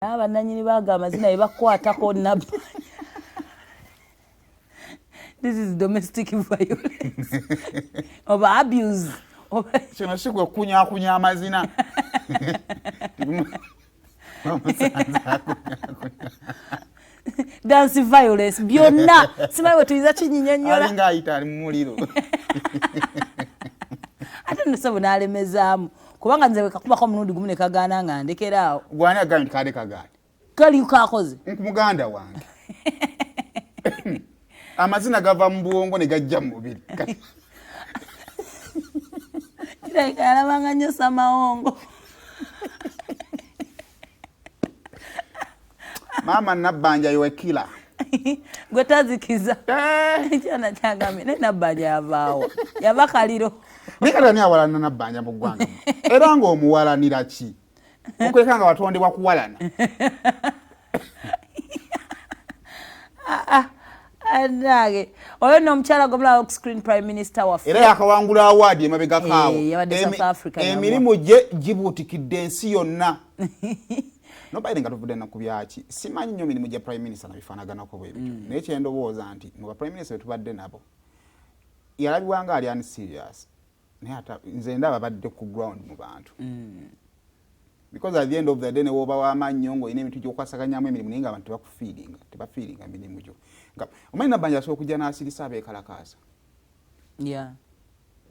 Abannannyini baga amazina ebakwatako nabba. This is domestic violence or abuse. Kino si gwe kunyakunya amazina. Dance violence byonna simanyi bwe tuyiza kinyinyonnyola. Alinga ayita ali mu muliro. Ate nno sebo n'alemezaamu kubanga nze bwe kakubako omulundi gumu ne kagaana nga ndekeraawo. Gwani agambye nti kade kagaani. Kali kakoze. Muganda wange. Amazina gava mu bwongo ne gajja mu mubiri. Kirabika yalabanga nnyo Samawongo. Mama Nabbanja you a killer. Gwe tazikiza. Kyana kyagambye ne Nabbanja yavaawo. Yava kaliro. Nikala ni awalana Nabbanja mu ggwanga. Era ng'omuwalanira ki? Okwekanga watondebwa kuwalana. Anage. Oyo no mchala gomla off screen prime minister wa era yakawangula award emabega kaawo. South Africa. Emirimu gye gibuutikidde ensi yonna. Nobody nga tuvude na kubyaki. Simanyi nnyo mirimu gya prime minister na bifaanaganako bwe bityo. Naye kye ndowooza nti mu ba prime minister tubadde nabo. Yalabibwanga ali ani serious. Naye ata nze ndaba badde ku ground mu bantu. Because at the end of the day ne woba w'amaanyi ngo ine ebintu gy'okwasaganyamu emirimu naye nga abantu tebafiiringa mirimu gyo. Omanyi Nabbanja asobola okujja n'asirisa abeekalakaasa. Yeah.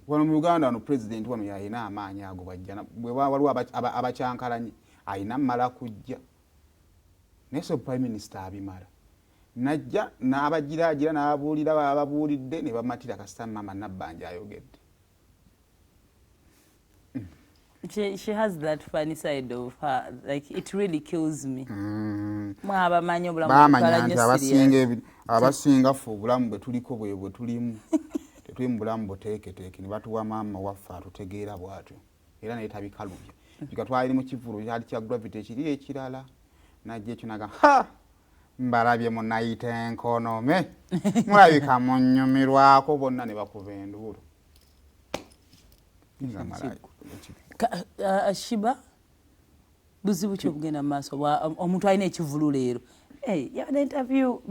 Wano mu Uganda wano president wano yalina amaanyi ago bajja bwe waliwo abakyankalanye ayina mmala kujja. Naye so prime minister abimala. Najja n'abagiraagira n'ababuulira babuulidde ne bamatira kasita Mama Nabbanja ayogedde. She has that funny side of her, like it really kills me. Abamanyi obulamu abasinga ffe obulamu bwe tuliko bwe tulimu tetuli mu bulamu buteeketeeke ne batuwa maama waffe atutegeera bw'atyo era naye tabikalubya bika twali mu kivulu kyali kya gravity ekiri ekirala najja ekyo naga ha mbalabye munayita enkonome mulabika munnyumirwako bonna ne bakuba enduulu. Shiba buzibu ki okugenda mu maaso omuntu alina ekivulu leero. Yabadde interview